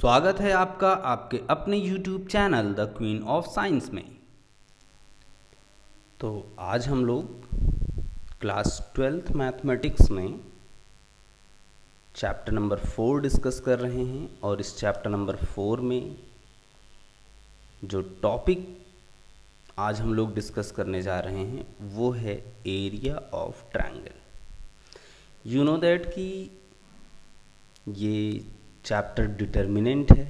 स्वागत है आपका आपके अपने YouTube channel the queen of science में। तो आज हम लोग क्लास 12th मैथमेटिक्स में चैप्टर नंबर 4 डिस्कस कर रहे हैं और इस चैप्टर नंबर 4 में जो टॉपिक आज हम लोग डिस्कस करने जा रहे हैं वो है area of triangle. You know that कि ये चैप्टर डिटर्मिनेंट है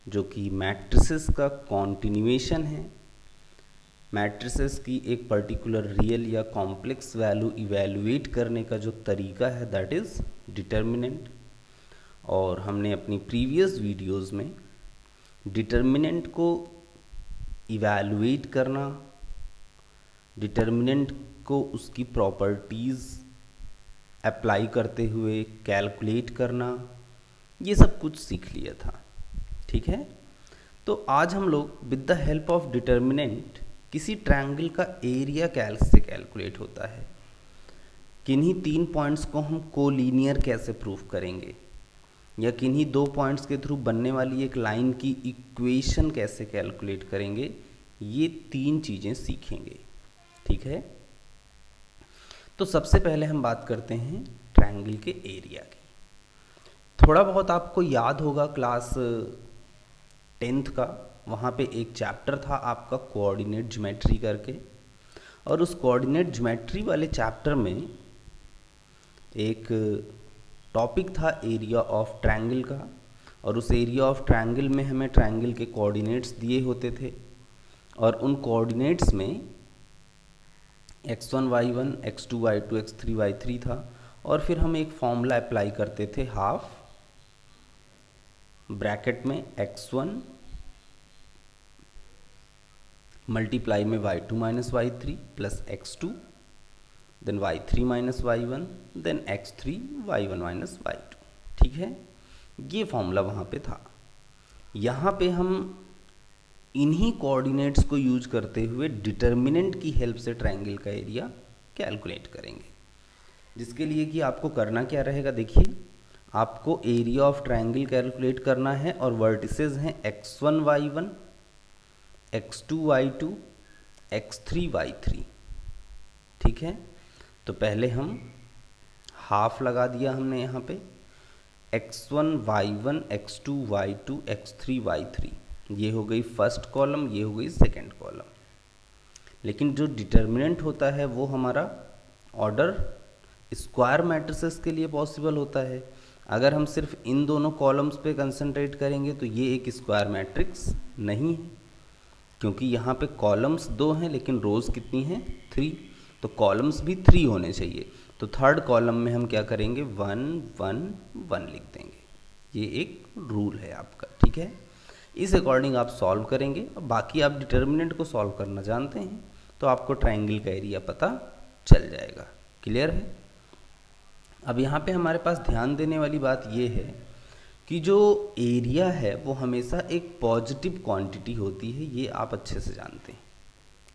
जो कि मैट्रिसेस का कॉन्टिन्यूएशन है। मैट्रिसेस की एक पर्टिकुलर रियल या कॉम्प्लेक्स वैल्यू इवैल्यूएट करने का जो तरीका है दैट इज़ डिटर्मिनेंट। और हमने अपनी प्रीवियस वीडियोस में डिटर्मिनेंट को इवैल्यूएट करना, डिटर्मिनेंट को उसकी प्रॉपर्टीज़ अप्लाई करते हुए कैलकुलेट करना, ये सब कुछ सीख लिया था। ठीक है, तो आज हम लोग with the help of determinant किसी ट्रायंगल का एरिया से कैलकुलेट होता है। किन्हीं 3 पॉइंट्स को हम कोलिनियर कैसे प्रूफ करेंगे या किन्हीं 2 पॉइंट्स के थ्रू बनने वाली एक लाइन की इक्वेशन कैसे कैलकुलेट करेंगे, ये 3 चीज़ें सीखेंगे। ठीक है, तो सबसे पहले हम बात करते हैं ट्रायंगल के एरिया की। थोड़ा बहुत आपको याद होगा क्लास 10th का, वहाँ पे एक चैप्टर था आपका कोऑर्डिनेट ज्योमेट्री करके, और उस कोऑर्डिनेट ज्योमेट्री वाले चैप्टर में एक टॉपिक था एरिया ऑफ ट्रायंगल का। और उस एरिया ऑफ ट्रायंगल में हमें ट्रायंगल के कोऑर्डिनेट्स दिए होते थे और उन कोऑर्डिनेट्स में x1 y1 x2 y2 x3 y3 था। और फिर हम एक फॉर्मूला अप्लाई करते थे, हाफ ब्रैकेट में x1 मल्टीप्लाई में y2 minus y3 plus x2 then y3 minus y1 then x3 y1 minus y2। ठीक है, ये फॉर्मूला वहाँ पे था। यहाँ पे हम इन्हीं कोऑर्डिनेट्स को यूज करते हुए डिटर्मिनेंट की हेल्प से ट्रायंगल का एरिया कैलकुलेट करेंगे। जिसके लिए कि आपको करना क्या रहेगा, देखिए आपको एरिया ऑफ ट्रायंगल कैलकुलेट करना है और वर्टिसेस हैं x1 y1 x2 y2 x3 y3। ठीक है, तो पहले हम हाफ लगा दिया हमने यहाँ पे x1 y1 x2 y2 x3 y3, ये हो गई फर्स्ट कॉलम, ये हो गई सेकंड कॉलम। लेकिन जो डिटर्मिनेंट होता है वो हमारा ऑर्डर स्क्वायर मैट्रिसेस के लिए पॉसिबल होता है। अगर हम सिर्फ इन दोनों कॉलम्स पे कंसंट्रेट करेंगे तो ये एक स्क्वायर मैट्रिक्स नहीं है, क्योंकि यहाँ पे कॉलम्स 2 हैं लेकिन रोज़ कितनी हैं, 3। तो कॉलम्स भी 3 होने चाहिए। तो थर्ड कॉलम में हम क्या करेंगे, 1 1 1 लिख देंगे। ये एक रूल है आपका। ठीक है, इस अकॉर्डिंग आप सॉल्व करेंगे। अब बाकी आप डिटर्मिनेंट को सॉल्व करना जानते हैं तो आपको ट्रायंगल का एरिया पता चल जाएगा। क्लियर है। अब यहाँ पे हमारे पास ध्यान देने वाली बात ये है कि जो एरिया है वो हमेशा एक पॉजिटिव क्वांटिटी होती है, ये आप अच्छे से जानते हैं।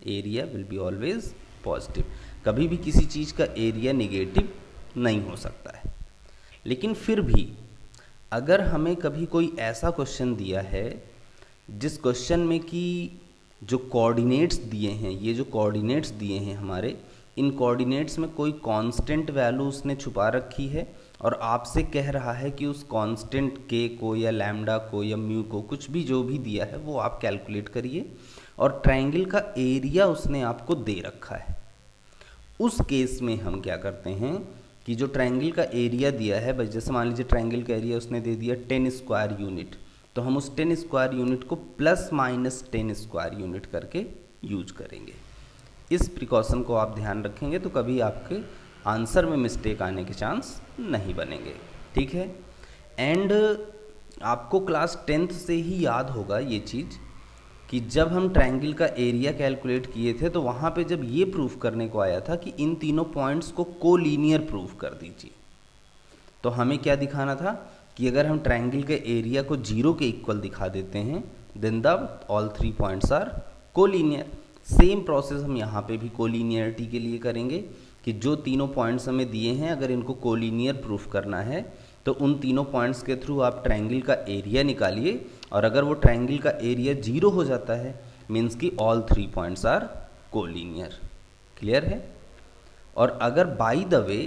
Area will be always positive, कभी भी किसी चीज़ का एरिया निगेटिव नहीं हो सकता है। लेकिन फिर भी अगर हमें कभी कोई ऐसा क्वेश्चन दिया है जिस क्वेश्चन में कि जो कोऑर्डिनेट्स दिए हैं, ये जो कोऑर्डिनेट्स दिए हैं हमारे, इन कोऑर्डिनेट्स में कोई कांस्टेंट वैल्यू उसने छुपा रखी है और आपसे कह रहा है कि उस कांस्टेंट के को या लैम्डा को या म्यू को, कुछ भी जो भी दिया है वो आप कैलकुलेट करिए, और ट्रायंगल का एरिया उसने आपको दे रखा है। उस केस में हम क्या करते हैं कि जो ट्रायंगल का एरिया दिया है, बस जैसे मान लीजिए ट्रायंगल का एरिया उसने दे दिया 10 स्क्वायर यूनिट, तो हम उस 10 स्क्वायर यूनिट को प्लस माइनस 10 स्क्वायर यूनिट करके यूज करेंगे। इस प्रिकॉशन को आप ध्यान रखेंगे तो कभी आपके आंसर में मिस्टेक आने के चांस नहीं बनेंगे। ठीक है, एंड आपको क्लास 10th से ही याद होगा ये चीज़ कि जब हम ट्रायंगल का एरिया कैलकुलेट किए थे तो वहाँ पे जब ये प्रूफ करने को आया था कि इन तीनों पॉइंट्स को कोलिनियर प्रूफ कर दीजिए, तो हमें क्या दिखाना था कि अगर हम ट्रायंगल के एरिया को 0 के इक्वल दिखा देते हैं then the all 3 points are collinear. Same process हम यहाँ पे भी कोलिनियरिटी के लिए करेंगे कि जो तीनों पॉइंट्स हमें दिए हैं अगर इनको कोलिनियर प्रूफ करना है तो उन तीनों पॉइंट्स के थ्रू आप ट्रायंगल का एरिया निकालिए, और अगर वो ट्रायंगल का एरिया 0 हो जाता है मीन्स कि all 3 points are collinear. Clear है? और अगर बाय द वे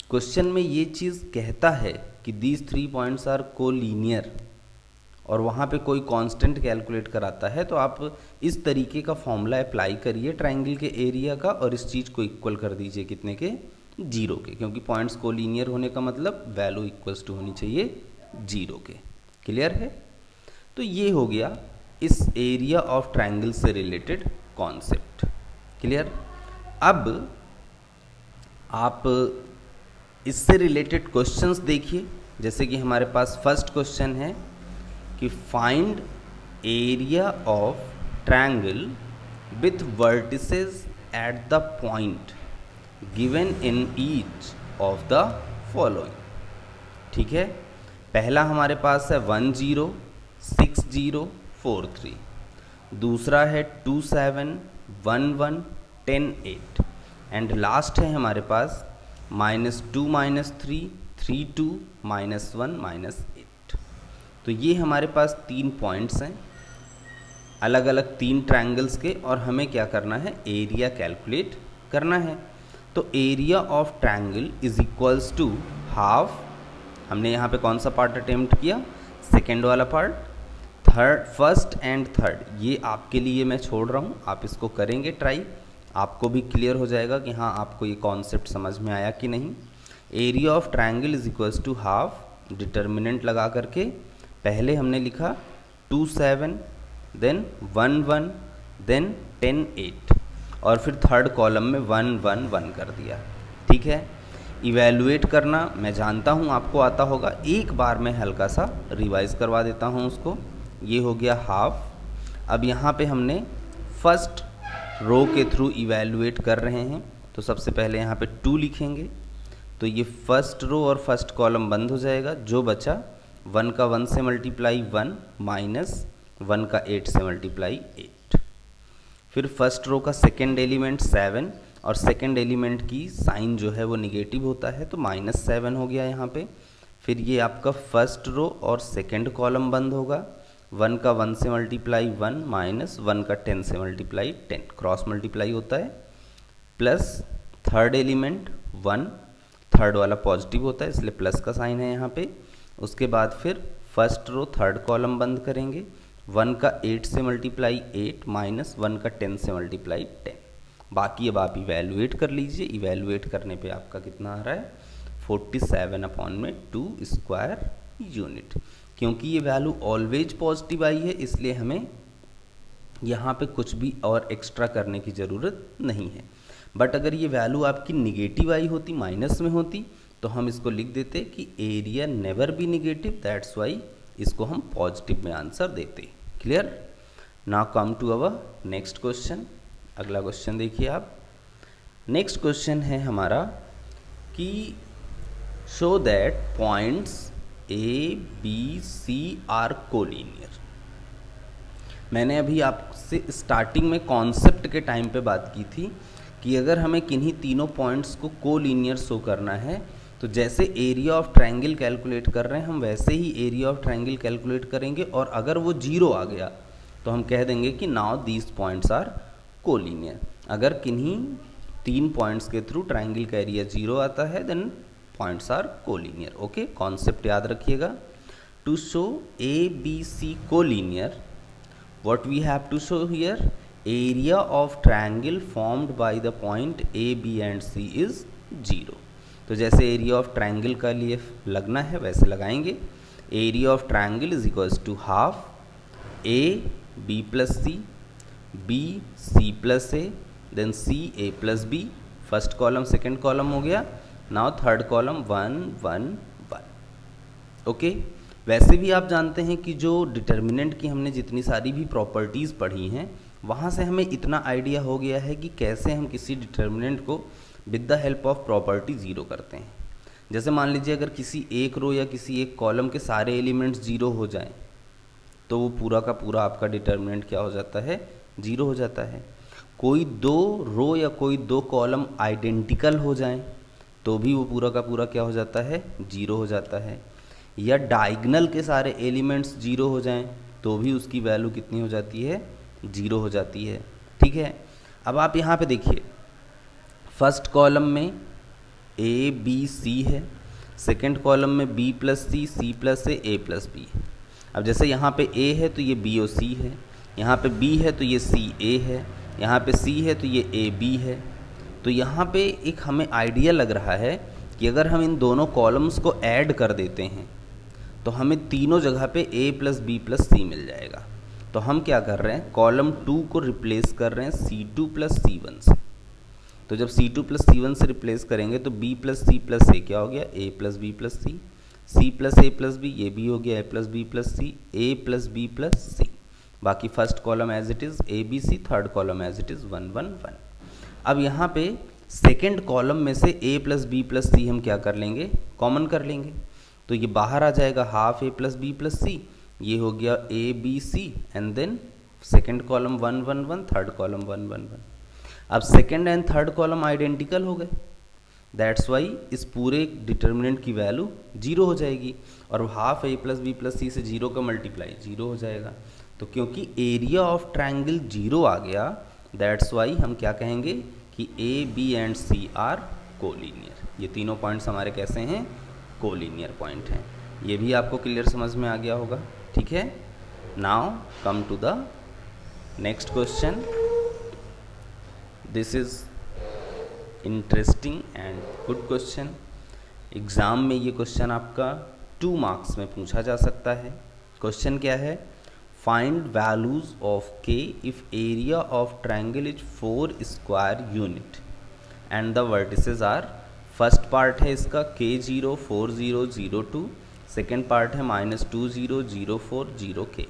क्वेश्चन में ये चीज़ कहता है कि दीज 3 पॉइंट्स आर कोलिनियर और वहाँ पे कोई कांस्टेंट कैलकुलेट कराता है, तो आप इस तरीके का फॉर्मूला अप्लाई करिए ट्रायंगल के एरिया का और इस चीज़ को इक्वल कर दीजिए कितने के, 0 के, क्योंकि पॉइंट्स कोलिनियर होने का मतलब वैल्यू इक्वल्स टू होनी चाहिए 0 के। क्लियर है? तो ये हो गया इस एरिया ऑफ ट्रायंगल से रिलेटेड कॉन्सेप्ट। क्लियर? अब आप इससे रिलेटेड क्वेश्चंस देखिए, जैसे कि हमारे पास फर्स्ट क्वेश्चन है कि find area of triangle with vertices at the point given in each of the following. ठीक है, पहला हमारे पास है 1 0 6 0 4 3, दूसरा है 2 7 1 1 10 8, एंड लास्ट है हमारे पास -2 -3 3 2 -1 -8। तो ये हमारे पास 3 पॉइंट्स हैं अलग अलग 3 ट्रायंगल्स के, और हमें क्या करना है, एरिया कैलकुलेट करना है। तो area of triangle is equals to half, हमने यहाँ पे कौन सा पार्ट अटेम्प्ट किया, सेकेंड वाला part, third, first and third ये आपके लिए मैं छोड़ रहा हूँ, आप इसको करेंगे ट्राई, आपको भी क्लियर हो जाएगा कि हाँ आपको ये कॉन्सेप्ट समझ में आया कि नहीं। Area of triangle is equals to half, determinant लगा करके पहले हमने लिखा 2 7 देन 1 1 देन 10 8 और फिर थर्ड कॉलम में 1 1 1 कर दिया। ठीक है, इवैल्यूएट करना मैं जानता हूँ आपको आता होगा, एक बार मैं हल्का सा रिवाइज करवा देता हूँ उसको। ये हो गया हाफ। अब यहाँ पे हमने फर्स्ट रो के थ्रू इवैल्यूएट कर रहे हैं, तो सबसे पहले यहाँ पे 2 लिखेंगे, तो ये फर्स्ट रो और फर्स्ट कॉलम बंद हो जाएगा, जो बचा 1 का 1 से मल्टीप्लाई 1 माइनस 1 का 8 से मल्टीप्लाई 8। फिर फर्स्ट रो का सेकेंड एलिमेंट 7 और सेकेंड एलिमेंट की साइन जो है वो निगेटिव होता है, तो -7 हो गया यहाँ पे। फिर ये आपका फर्स्ट रो और सेकेंड कॉलम बंद होगा, 1 का 1 से मल्टीप्लाई 1 माइनस 1 का 10 से मल्टीप्लाई 10, क्रॉस मल्टीप्लाई होता है, प्लस थर्ड एलिमेंट 1, थर्ड वाला पॉजिटिव होता है इसलिए प्लस का साइन है यहाँ पे। उसके बाद फिर फर्स्ट रो थर्ड कॉलम बंद करेंगे, 1 का 8 से मल्टीप्लाई 8 माइनस 1 का 10 से मल्टीप्लाई 10। बाकी अब आप इवैल्यूएट कर लीजिए, इवैल्यूएट करने पे आपका कितना आ रहा है 47/2 स्क्वायर यूनिट। क्योंकि ये वैल्यू ऑलवेज पॉजिटिव आई है इसलिए हमें यहाँ पे कुछ भी और एक्स्ट्रा करने की ज़रूरत नहीं है। बट अगर ये वैल्यू आपकी निगेटिव आई होती, माइनस में होती, तो हम इसको लिख देते कि area never be negative, that's why इसको हम पॉजिटिव में आंसर देते। Clear? Now come to our next question. अगला क्वेश्चन देखिए आप। नेक्स्ट क्वेश्चन है हमारा कि show that points A B C are collinear. मैंने अभी आपसे स्टार्टिंग में कॉन्सेप्ट के टाइम पे बात की थी कि अगर हमें किन्हीं तीनों पॉइंट्स को कोलिनियर शो करना है, तो जैसे एरिया ऑफ ट्रायंगल कैलकुलेट कर रहे हैं हम वैसे ही एरिया ऑफ ट्रायंगल कैलकुलेट करेंगे, और अगर वो 0 आ गया तो हम कह देंगे कि now these points are collinear. अगर किन्हीं 3 पॉइंट्स के थ्रू ट्रायंगल का एरिया 0 आता है then points are collinear. Okay, concept याद रखिएगा। To show A B C collinear, what we have to show here, area of triangle formed by the point A, B and C is 0। तो जैसे area of triangle का लिए लगना है वैसे लगाएंगे। Area of triangle is equals to half A B plus C, B C plus A, then C A plus B, first column second column हो गया, नाउ थर्ड कॉलम 1 1 1। ओके, वैसे भी आप जानते हैं कि जो डिटर्मिनेंट की हमने जितनी सारी भी प्रॉपर्टीज़ पढ़ी हैं वहाँ से हमें इतना आइडिया हो गया है कि कैसे हम किसी डिटर्मिनेंट को with the help of property 0 करते हैं। जैसे मान लीजिए अगर किसी एक रो या किसी एक कॉलम के सारे एलिमेंट्स 0 हो जाएं तो वो पूरा का पूरा आपका डिटर्मिनेंट क्या हो जाता है, 0 हो जाता है। कोई 2 रो या कोई 2 कॉलम आइडेंटिकल हो जाएं तो भी वो पूरा का पूरा क्या हो जाता है, जीरो हो जाता है। या डायगनल के सारे एलिमेंट्स जीरो हो जाएं तो भी उसकी वैल्यू कितनी हो जाती है, जीरो हो जाती है। ठीक है, अब आप यहाँ पे देखिए, फर्स्ट कॉलम में ए बी सी है, सेकंड कॉलम में B plus C plus A plus B है। अब जैसे यहाँ पे ए है तो ये बी और सी है, यहाँ पे बी है तो ये सी ए है, यहाँ पे सी है तो ये ए बी है। तो यहाँ पे एक हमें आइडिया लग रहा है कि अगर हम इन दोनों कॉलम्स को ऐड कर देते हैं तो हमें तीनों जगह पे a प्लस बी प्लस सी मिल जाएगा। तो हम क्या कर रहे हैं, कॉलम 2 को रिप्लेस कर रहे हैं C2 प्लस C1 से। तो जब C2 प्लस C1 से रिप्लेस करेंगे तो B plus C plus A क्या हो गया, A plus B plus C, C plus A plus B, ये भी हो गया A plus B plus C, A plus B plus C. बाकी first column as it is A B C, third column as it is 1 1 1। अब यहाँ पे second column में से a प्लस बी प्लस सी हम क्या कर लेंगे, कॉमन कर लेंगे। तो ये बाहर आ जाएगा half a plus B plus C, ये हो गया a b c and then second column 1 1 1, third column 1 1 1। अब second and third column identical हो गए, दैट्स वाई इस पूरे डिटर्मिनेंट की वैल्यू जीरो हो जाएगी और half a plus B plus C से जीरो का मल्टीप्लाई जीरो हो जाएगा। तो क्योंकि एरिया ऑफ ट्रायंगल जीरो आ गया, दैट्स वाई हम क्या कहेंगे कि A B and C are collinear. ये तीनों पॉइंट्स हमारे कैसे हैं, कोलीनियर पॉइंट हैं। ये भी आपको क्लियर समझ में आ गया होगा। ठीक है, now come to the next question. This is interesting and good question. Exam में ये क्वेश्चन आपका 2 मार्क्स में पूछा जा सकता है। क्वेश्चन क्या है, find values of k if area of triangle is 4 square unit and the vertices are, first part है इसका k0 4 0 0 2, सेकेंड पार्ट है -2 0 0 4 0 k।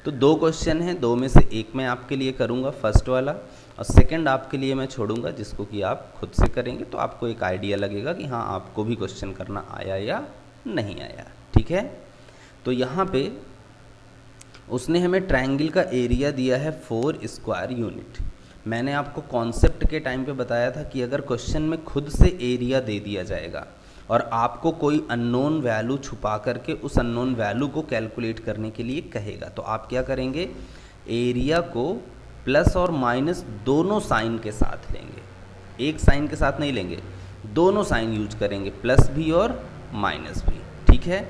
तो दो क्वेश्चन हैं, दो में से एक मैं आपके लिए करूँगा फर्स्ट वाला और सेकंड आपके लिए मैं छोड़ूंगा जिसको कि आप खुद से करेंगे तो आपको एक आइडिया लगेगा कि हाँ आपको भी क्वेश्चन करना आया या नहीं आया। ठीक है, तो यहाँ पे उसने हमें ट्रायंगल का एरिया दिया है 4 स्क्वायर यूनिट। मैंने आपको कॉन्सेप्ट के टाइम पे बताया था कि अगर क्वेश्चन में खुद से एरिया दे दिया जाएगा और आपको कोई अननोन वैल्यू छुपा करके उस अननोन वैल्यू को कैलकुलेट करने के लिए कहेगा तो आप क्या करेंगे, एरिया को प्लस और माइनस दोनों साइन के साथ लेंगे, एक साइन के साथ नहीं लेंगे, दोनों साइन यूज करेंगे, प्लस भी और माइनस भी। ठीक है,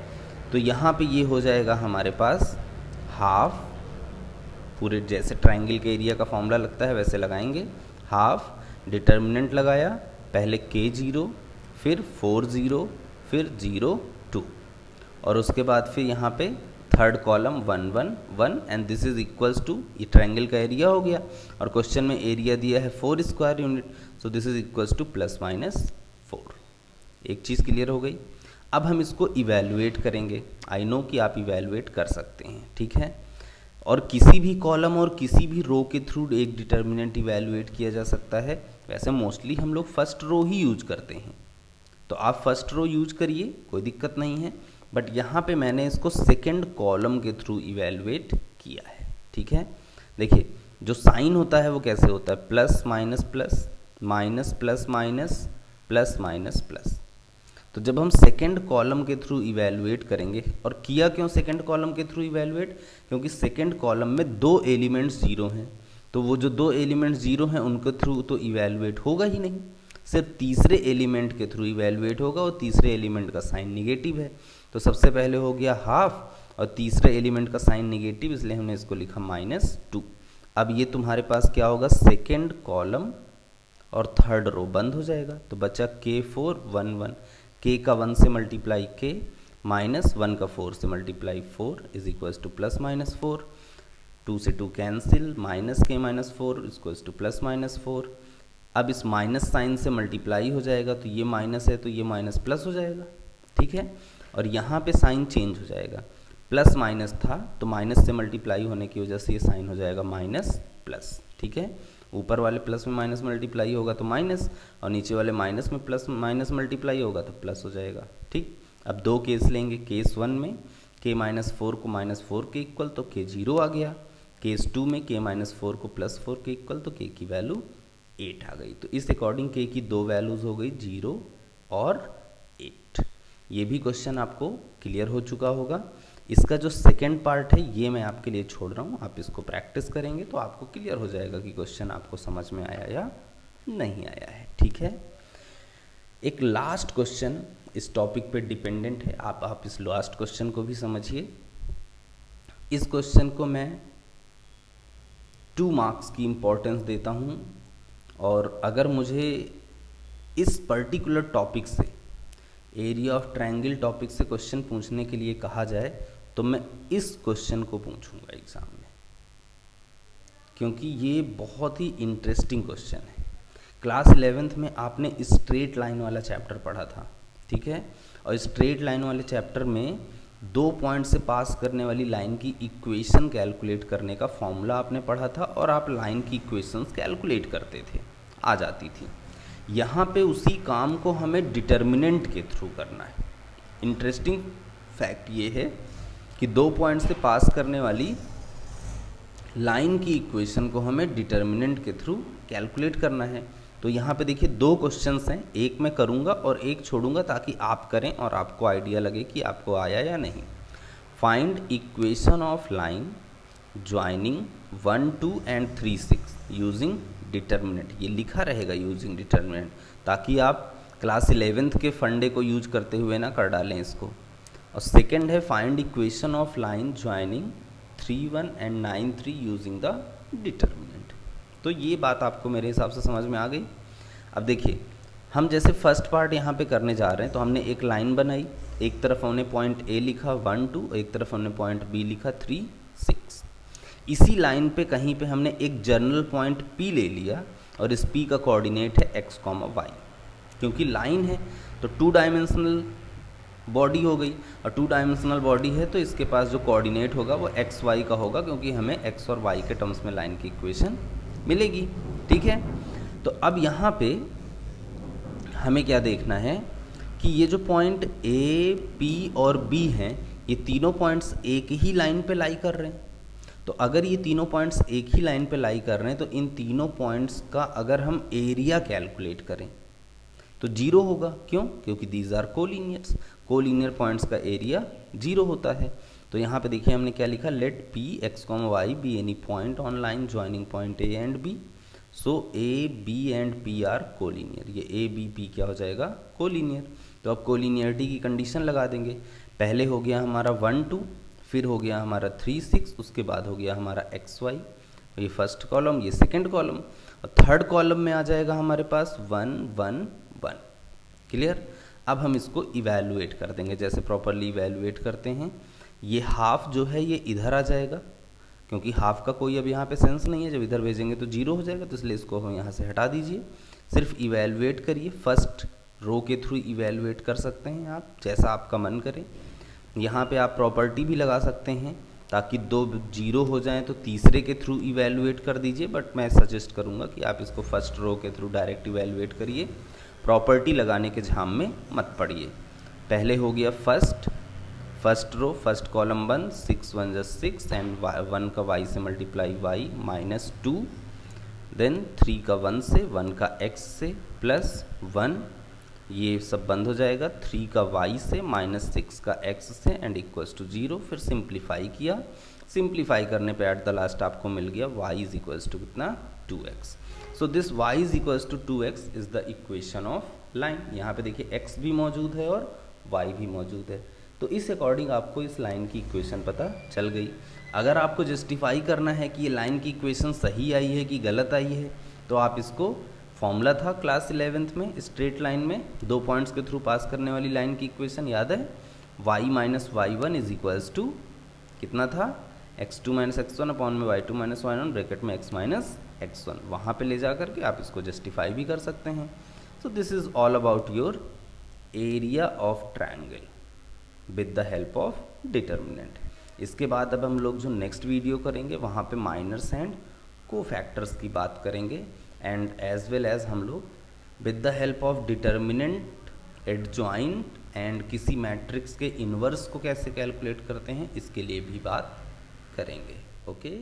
तो यहाँ पे ये हो जाएगा हमारे पास हाफ, पूरे जैसे ट्रायंगल के एरिया का फॉर्मूला लगता है वैसे लगाएंगे, हाफ डिटर्मिनेंट लगाया, पहले k0 फिर 4 0 फिर 0 2 और उसके बाद फिर यहाँ पे third column 1 1 1 and this is equals to, ये ट्रायंगल का एरिया हो गया और क्वेश्चन में एरिया दिया है 4 square unit, so this is equals to plus minus 4। एक चीज़ क्लियर हो गई। अब हम इसको इवैल्यूएट करेंगे। आई नो कि आप इवैल्यूएट कर सकते हैं। ठीक है, और किसी भी कॉलम और किसी भी रो के थ्रू एक डिटर्मिनेंट इवैल्यूएट किया जा सकता है। वैसे मोस्टली हम लोग फर्स्ट रो ही यूज करते हैं, तो आप फर्स्ट रो यूज करिए, कोई दिक्कत नहीं है, बट यहाँ पे मैंने इसको सेकंड कॉलम के थ्रू इवैल्यूएट किया है। ठीक है, देखिए जो साइन होता है वो कैसे होता है, plus minus plus, minus plus minus, plus minus plus. तो जब हम सेकंड कॉलम के थ्रू इवैल्यूएट करेंगे, और किया क्यों सेकंड कॉलम के थ्रू इवैल्यूएट, क्योंकि सेकंड कॉलम में दो एलिमेंट्स जीरो हैं, तो वो जो दो एलिमेंट्स जीरो हैं उनके थ्रू तो इवैल्यूएट होगा ही नहीं, सिर्फ तीसरे एलिमेंट के थ्रू इवैल्यूएट होगा और तीसरे एलिमेंट का साइन निगेटिव है। तो सबसे पहले हो गया हाफ और तीसरे एलिमेंट का साइन निगेटिव, इसलिए हमने इसको लिखा -2। अब ये तुम्हारे पास क्या होगा, सेकेंड कॉलम और थर्ड रो बंद हो जाएगा, तो बचा k4 1 1, k का 1 से मल्टीप्लाई k माइनस 1 का 4 से multiply 4 is equals to plus minus 4, 2 से 2 cancel, minus k minus 4 equals to plus minus 4। अब इस माइनस साइन से मल्टीप्लाई हो जाएगा, तो ये माइनस है तो ये माइनस प्लस हो जाएगा। ठीक है, और यहाँ पे साइन चेंज हो जाएगा, प्लस माइनस था तो माइनस से मल्टीप्लाई होने की वजह से ये साइन हो जाएगा माइनस प्लस। ठीक है, ऊपर वाले प्लस में माइनस मल्टीप्लाई होगा तो माइनस, और नीचे वाले माइनस में प्लस माइनस मल्टीप्लाई होगा तो प्लस हो जाएगा। ठीक, अब दो केस लेंगे, केस 1 में k माइनस 4 को -4 के इक्वल तो k 0 आ गया, केस 2 में k माइनस 4 को +4 के इक्वल तो k की वैल्यू 8 आ गई। तो इस अकॉर्डिंग k की दो वैल्यूज़ हो गई 0 और 8। ये भी क्वेश्चन आपको क्लियर हो चुका होगा। इसका जो सेकेंड पार्ट है ये मैं आपके लिए छोड़ रहा हूँ, आप इसको प्रैक्टिस करेंगे तो आपको क्लियर हो जाएगा कि क्वेश्चन आपको समझ में आया या नहीं आया है। ठीक है, एक लास्ट क्वेश्चन इस टॉपिक पे डिपेंडेंट है, आप इस लास्ट क्वेश्चन को भी समझिए। इस क्वेश्चन को मैं 2 मार्क्स की इम्पोर्टेंस देता हूँ, और अगर मुझे इस पर्टिकुलर टॉपिक से, एरिया ऑफ ट्रायंगल टॉपिक से क्वेश्चन पूछने के लिए कहा जाए तो मैं इस क्वेश्चन को पूछूंगा एग्जाम में, क्योंकि ये बहुत ही इंटरेस्टिंग क्वेश्चन है। क्लास 11th में आपने स्ट्रेट लाइन वाला चैप्टर पढ़ा था, ठीक है, और स्ट्रेट लाइन वाले चैप्टर में 2 पॉइंट से पास करने वाली लाइन की इक्वेशन कैलकुलेट करने का फॉर्मूला आपने पढ़ा था, और आप लाइन की इक्वेशंस कैलकुलेट करते थे, आ जाती थी। यहाँ पे उसी काम को हमें डिटर्मिनेंट के थ्रू करना है। इंटरेस्टिंग फैक्ट ये है कि 2 पॉइंट से पास करने वाली लाइन की इक्वेशन को हमें डिटर्मिनेंट के थ्रू कैलकुलेट करना है। तो यहाँ पे देखिए 2 क्वेश्चंस हैं, एक मैं करूँगा और एक छोड़ूंगा ताकि आप करें और आपको आइडिया लगे कि आपको आया या नहीं। Find equation of line joining 1, 2 and 3, 6 using determinant. ये लिखा रहेगा यूजिंग डिटर्मिनेंट, ताकि आप क्लास 11th के फंडे को यूज करते हुए ना कर डालें इसको। और सेकंड है find equation of line joining 3, 1 and 9, 3 using the determinant. तो ये बात आपको मेरे हिसाब से समझ में आ गई। अब देखिए, हम जैसे फर्स्ट पार्ट यहाँ पे करने जा रहे हैं, तो हमने एक लाइन बनाई, एक तरफ हमने पॉइंट ए लिखा 1, 2, एक तरफ हमने पॉइंट बी लिखा 3, 6। इसी लाइन पे कहीं पे हमने एक जर्नल पॉइंट P ले लिया, और इस P का कोऑर्डिनेट है x, y। क्योंकि लाइन है तो 2 डायमेंशनल बॉडी हो गई, और 2 डायमेंशनल बॉडी है तो इसके पास जो कोऑर्डिनेट होगा वो x, y का होगा, क्योंकि हमें x और y के टर्म्स में लाइन की इक्वेशन मिलेगी। ठीक है, तो अब यहाँ पे हमें क्या देखना है कि ये जो पॉइंट A, P और B हैं, ये तीनों पॉइंट्स एक ही लाइन पे लाई कर रहे हैं। तो अगर ये तीनों पॉइंट्स एक ही लाइन पे लाई कर रहे हैं, तो इन तीनों पॉइंट्स का अगर हम एरिया कैलकुलेट करें तो 0 होगा। क्यों? क्योंकि दीज आर कोलिनियर्स, कोलिनियर पॉइंट्स का एरिया 0 होता है। तो यहाँ पे देखिए हमने क्या लिखा, let P, x, y be any point on line joining point A and B, so A, B and P are collinear. ये A, B, P क्या हो जाएगा, कोलिनियर। तो अब कोलिनियरिटी की कंडीशन लगा देंगे। पहले हो गया हमारा 1, 2, फिर हो गया हमारा 3, 6, उसके बाद हो गया हमारा x, y, ये फर्स्ट कॉलम, ये सेकंड कॉलम, और थर्ड कॉलम में आ जाएगा हमारे पास 1, 1, 1। क्लियर? अब हम इसको इवैल्यूएट कर देंगे, जैसे प्रॉपरली इवैल्यूएट करते हैं। ये हाफ जो है ये इधर आ जाएगा, क्योंकि हाफ का कोई अब यहाँ पे सेंस नहीं है, जब इधर भेजेंगे तो 0 हो जाएगा, तो इसलिए इसको हम यहाँ से हटा दीजिए। सिर्फ इवैल्यूएट करिए, फर्स्ट रो के थ्रू इवैल्यूएट कर सकते हैं आप, जैसा आपका मन करे। यहाँ पे आप प्रॉपर्टी भी लगा सकते हैं ताकि 2 0 हो जाएं, तो तीसरे के थ्रू इवैल्यूएट कर दीजिए, बट मैं सजेस्ट करूँगा कि आप इसको फर्स्ट रो के थ्रू डायरेक्ट इवैल्यूएट करिए, प्रॉपर्टी लगाने के झाम में मत पड़िए। पहले हो गया फर्स्ट रो, फर्स्ट कॉलम 1, 6 1 जा 6 एंड 1 का y से मल्टीप्लाई y -2, देन 3 का 1 से, 1 का x से प्लस 1, ये सब बंद हो जाएगा, 3 का y से -6 का x से एंड इक्वल्स टू 0। फिर सिंप्लीफाई किया, सिंप्लीफाई करने पे एट द लास्ट आपको मिल गया y इज इक्वल्स टू कितना, 2x। So this y is equals to 2x is the equation of line. यहाँ पे देखिए x भी मौजूद है और y भी मौजूद है, तो इस अकॉर्डिंग आपको इस लाइन की इक्वेशन पता चल गई। अगर आपको जस्टिफाई करना है कि ये लाइन की इक्वेशन सही आई है कि गलत आई है, तो आप इसको, फॉर्मूला था क्लास 11th में स्ट्रेट लाइन में 2 पॉइंट्स के थ्रू पास करने वाली लाइन की इक्वेशन याद है, y - y1 is equals to कितना था, x2 - x1 अपॉन में y2 - y1 ब्रैकेट में x - x1। वहाँ पे ले जा करके आप इसको जस्टिफाई भी कर सकते हैं। सो this is all about your area of triangle with the help of determinant. इसके बाद अब हम लोग जो नेक्स्ट वीडियो करेंगे वहाँ पे माइनर्स एंड कोफैक्टर्स की बात करेंगे, एंड एज वेल एज हम लोग with the help of determinant, adjoint and किसी मैट्रिक्स के इन्वर्स को कैसे कैलकुलेट करते हैं इसके लिए भी बात करेंगे। ओके।